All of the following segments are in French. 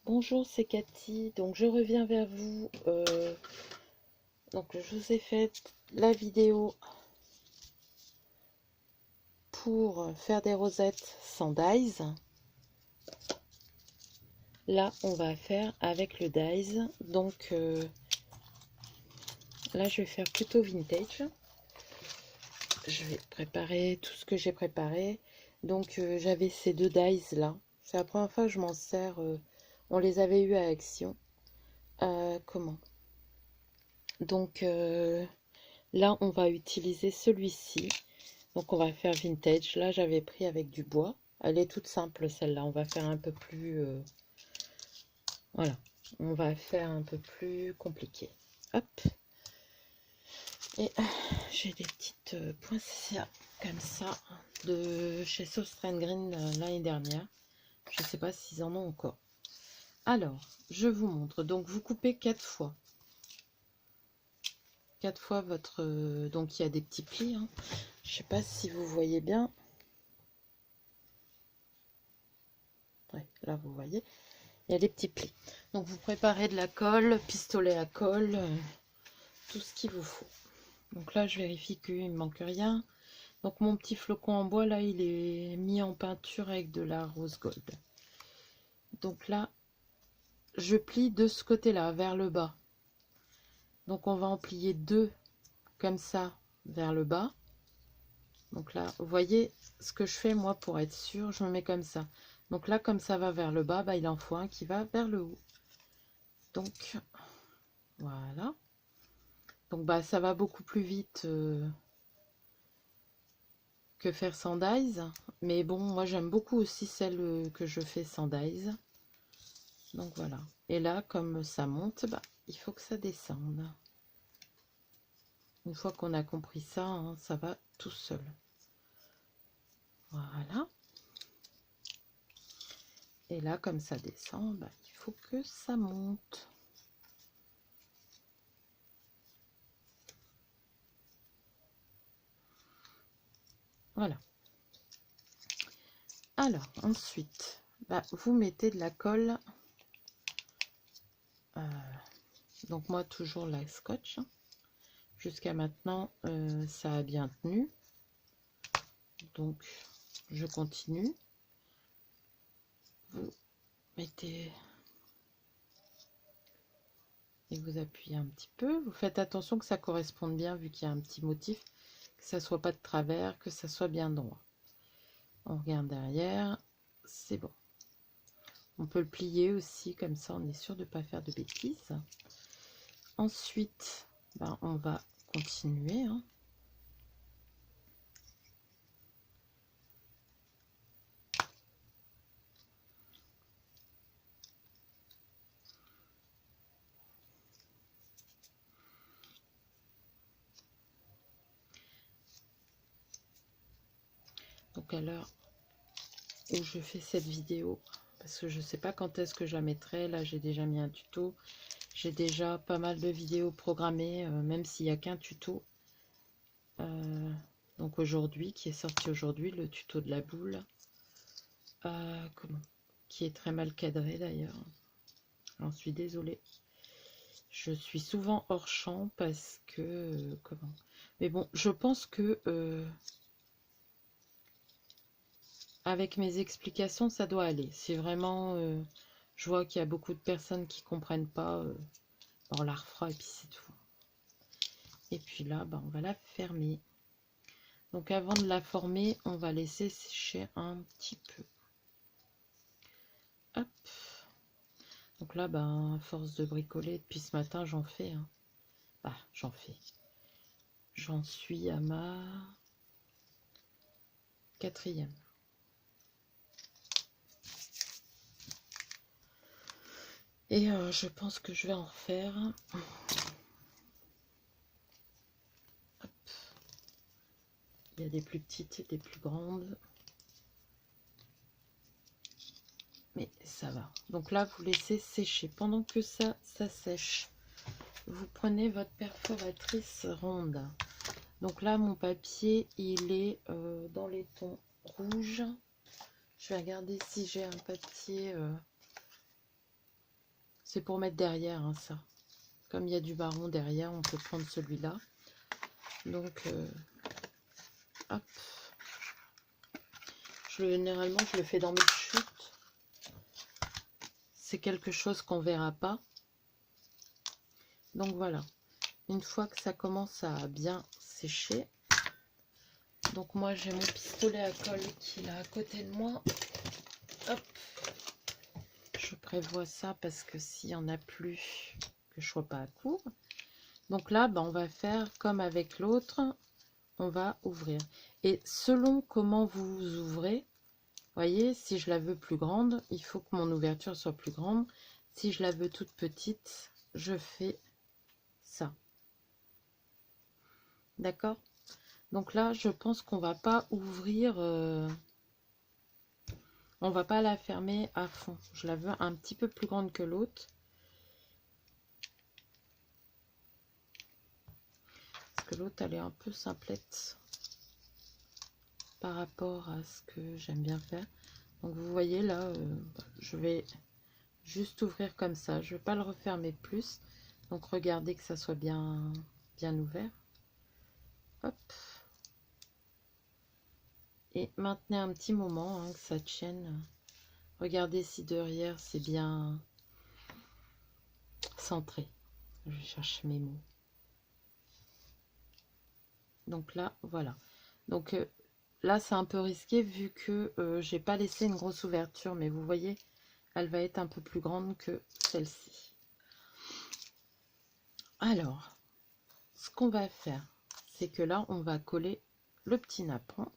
Bonjour, c'est Cathy. Donc je reviens vers vous. Donc je vous ai fait la vidéo pour faire des rosettes sans dies. Là, on va faire avec le dies. Donc là, je vais faire plutôt vintage. Je vais préparer tout ce que j'ai préparé. Donc j'avais ces deux dies là. C'est la première fois que je m'en sers. On les avait eu à Action. Comment? Donc là, on va utiliser celui-ci. Donc on va faire vintage. Là, j'avais pris avec du bois. Elle est toute simple celle-là. On va faire un peu plus... voilà. On va faire un peu plus compliqué. Hop. Et j'ai des petites poinsettias comme ça de chez Soft Green l'année dernière. Je ne sais pas s'ils en ont encore. Alors, je vous montre. Donc vous coupez 4 fois. 4 fois votre... donc il y a des petits plis. Hein. Je ne sais pas si vous voyez bien. Ouais, là vous voyez. Il y a des petits plis. Donc vous préparez de la colle, pistolet à colle, tout ce qu'il vous faut. Donc là je vérifie qu'il ne manque rien. Donc mon petit flocon en bois là il est mis en peinture avec de la rose gold. Donc là je plie de ce côté là vers le bas. Donc on va en plier deux comme ça vers le bas. Donc là vous voyez ce que je fais moi pour être sûr, je me mets comme ça. Donc là comme ça va vers le bas, bah, il en faut un qui va vers le haut. Donc voilà. Donc bah ça va beaucoup plus vite que faire sans dies. Mais bon, moi j'aime beaucoup aussi celle que je fais sans dies. Donc voilà. Et là, comme ça monte, bah, il faut que ça descende. Une fois qu'on a compris ça, hein, ça va tout seul. Voilà. Et là, comme ça descend, bah, il faut que ça monte. Voilà. Alors, ensuite, bah, vous mettez de la colle. Donc moi, toujours la scotch. Jusqu'à maintenant, ça a bien tenu. Donc, je continue. Vous mettez et vous appuyez un petit peu. Vous faites attention que ça corresponde bien vu qu'il y a un petit motif, que ça soit pas de travers, que ça soit bien droit. On regarde derrière, c'est bon. On peut le plier aussi, comme ça on est sûr de ne pas faire de bêtises. Ensuite, ben, on va continuer. Hein. Donc à l'heure où je fais cette vidéo, parce que je ne sais pas quand est-ce que je la mettrai, là j'ai déjà mis un tuto, j'ai déjà pas mal de vidéos programmées, même s'il n'y a qu'un tuto. Donc aujourd'hui, qui est sorti aujourd'hui, le tuto de la boule, qui est très mal cadré d'ailleurs. J'en suis désolée. Je suis souvent hors champ parce que mais bon, je pense que avec mes explications, ça doit aller. Si vraiment je vois qu'il y a beaucoup de personnes qui comprennent pas, on la refera et puis c'est tout. Et puis là, on va la fermer. Donc avant de la former, on va laisser sécher un petit peu. Hop. Donc là, à force de bricoler depuis ce matin, j'en fais. Hein. J'en fais. J'en suis à ma 4e. Et je pense que je vais en refaire. Hop. Il y a des plus petites et des plus grandes. Mais ça va. Donc là, vous laissez sécher. Pendant que ça sèche, vous prenez votre perforatrice ronde. Donc là, mon papier, il est dans les tons rouges. Je vais regarder si j'ai un papier C'est pour mettre derrière, hein, ça. Comme il y a du baron derrière, on peut prendre celui-là. Donc, hop. Généralement, je le fais dans mes chutes. C'est quelque chose qu'on verra pas. Donc voilà. Une fois que ça commence à bien sécher. Donc moi, j'ai mon pistolet à colle qui est là à côté de moi. Hop. Je prévois ça parce que s'il n'y en a plus, que je sois pas à court. Donc là, on va faire comme avec l'autre. On va ouvrir. Et selon comment vous ouvrez, voyez, si je la veux plus grande, il faut que mon ouverture soit plus grande. Si je la veux toute petite, je fais ça. D'accord? Donc là, je pense qu'on va pas ouvrir, on va pas la fermer à fond. Je la veux un petit peu plus grande que l'autre. Parce que l'autre, elle est un peu simplette par rapport à ce que j'aime bien faire. Donc vous voyez là, je vais juste ouvrir comme ça. Je ne vais pas le refermer plus. Donc regardez que ça soit bien ouvert. Hop. Et maintenez un petit moment, hein, que ça tienne. Regardez si derrière c'est bien centré. Je cherche mes mots. Donc là, voilà. Donc là, c'est un peu risqué vu que j'ai pas laissé une grosse ouverture. Mais vous voyez, elle va être un peu plus grande que celle-ci. Alors, ce qu'on va faire, c'est que là, on va coller le petit napperon.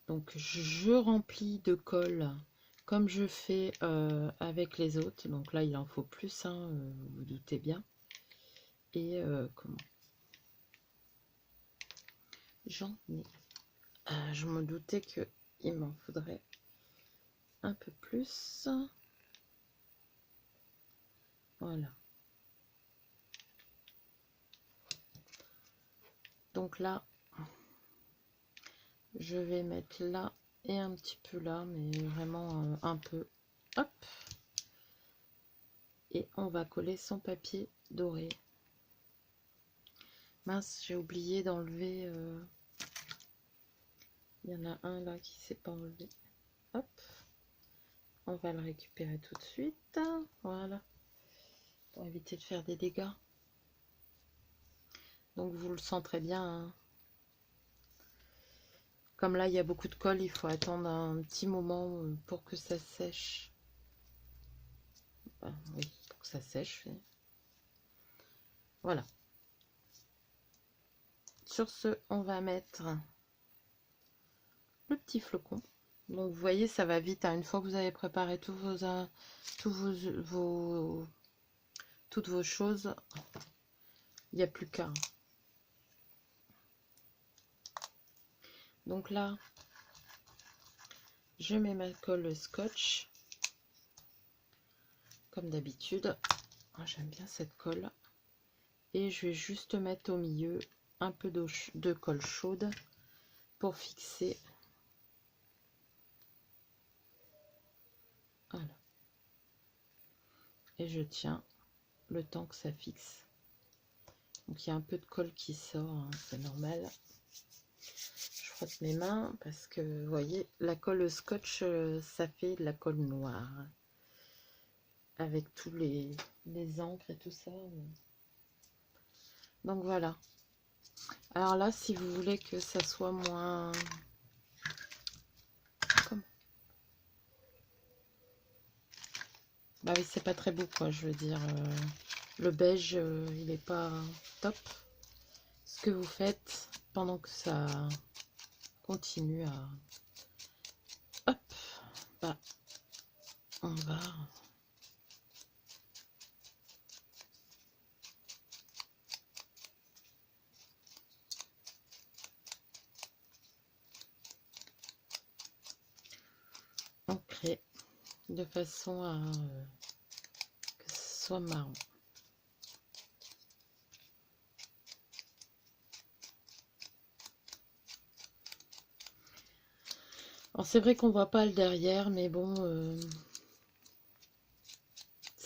Donc, je remplis de colle comme je fais avec les autres. Donc là, il en faut plus, hein, vous vous doutez bien. Et comment j'en ai. Je me doutais qu'il m'en faudrait un peu plus. Voilà. Donc là, je vais mettre là et un petit peu là, mais vraiment un peu. Hop. Et on va coller son papier doré. Mince, j'ai oublié d'enlever. Il y en a un là qui s'est pas enlevé. Hop. On va le récupérer tout de suite. Voilà. Pour éviter de faire des dégâts. Donc vous le sentez très bien. Hein. Comme là, il y a beaucoup de colle, il faut attendre un petit moment pour que ça sèche. Oui, pour que ça sèche. Voilà. Sur ce, on va mettre le petit flocon. Donc vous voyez, ça va vite. Hein. Une fois que vous avez préparé toutes vos choses, il n'y a plus qu'à. Donc là, je mets ma colle scotch. Comme d'habitude. J'aime bien cette colle. Et je vais juste mettre au milieu un peu de colle chaude pour fixer. Voilà. Et je tiens le temps que ça fixe. Donc il y a un peu de colle qui sort, hein, c'est normal. Je frotte mes mains parce que vous voyez, la colle scotch, ça fait de la colle noire. Avec tous les encres et tout ça. Donc voilà. Alors là, si vous voulez que ça soit moins... Bah oui, c'est pas très beau, quoi, je veux dire. Le beige, il est pas top. Ce que vous faites pendant que ça continue à... Hop, bah, on va... ancrer de façon à que ce soit marron. Alors c'est vrai qu'on voit pas le derrière, mais bon,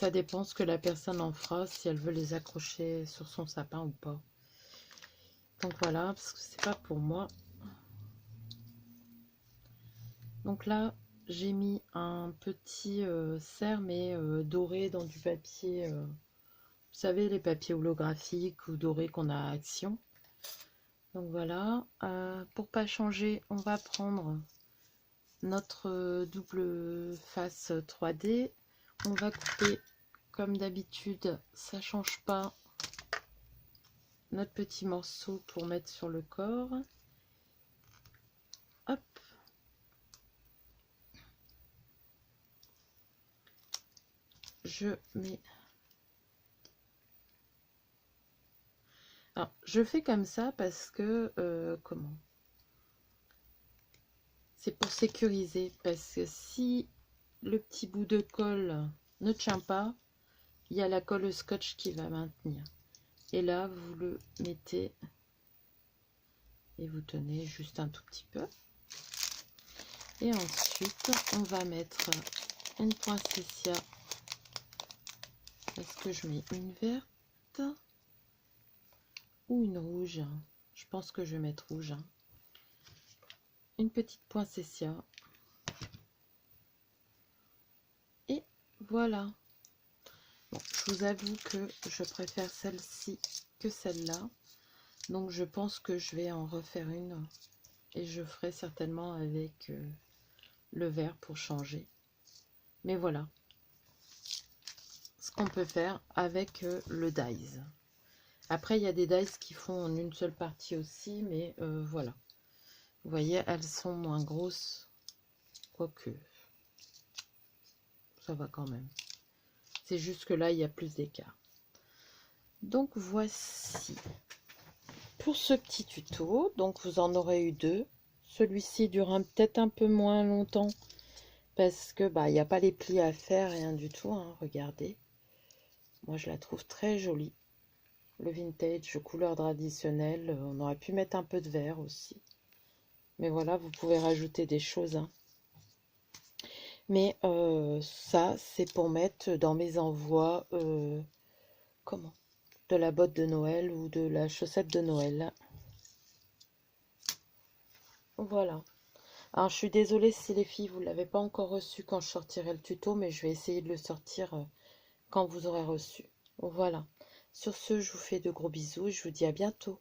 Ça dépend ce que la personne en fera, si elle veut les accrocher sur son sapin ou pas. Donc voilà, parce que c'est pas pour moi. Donc là, j'ai mis un petit cerf, mais doré dans du papier. Vous savez, les papiers holographiques ou dorés qu'on a à Action. Donc voilà. Pour pas changer, on va prendre notre double face 3D. On va couper comme d'habitude, ça change pas, notre petit morceau pour mettre sur le corps. Hop. Je mets... Alors, je fais comme ça parce que... comment? C'est pour sécuriser. Parce que si le petit bout de colle ne tient pas, il y a la colle scotch qui va maintenir. Et là, vous le mettez et vous tenez juste un tout petit peu. Et ensuite, on va mettre une poinsettia. Est-ce que je mets une verte ou une rouge? Je pense que je vais mettre rouge. Une petite poinsettia. Et voilà. Bon, je vous avoue que je préfère celle-ci que celle-là. Donc je pense que je vais en refaire une. Et je ferai certainement avec le vert pour changer. Mais voilà ce qu'on peut faire avec le dies. Après, il y a des dies qui font en une seule partie aussi, mais voilà. Vous voyez, elles sont moins grosses, quoique ça va quand même. C'est juste que là, il y a plus d'écart. Donc voici pour ce petit tuto. Donc vous en aurez eu deux. Celui-ci durera peut-être un peu moins longtemps parce que il n'y a pas les plis à faire, rien du tout. Hein, regardez. Moi, je la trouve très jolie. Le vintage, couleur traditionnelle. On aurait pu mettre un peu de vert aussi. Mais voilà, vous pouvez rajouter des choses. Hein. Mais ça, c'est pour mettre dans mes envois, comment? De la botte de Noël ou de la chaussette de Noël. Voilà. Alors, je suis désolée si les filles, vous ne l'avez pas encore reçu quand je sortirai le tuto, mais je vais essayer de le sortir quand vous aurez reçu. Voilà. Sur ce, je vous fais de gros bisous et je vous dis à bientôt.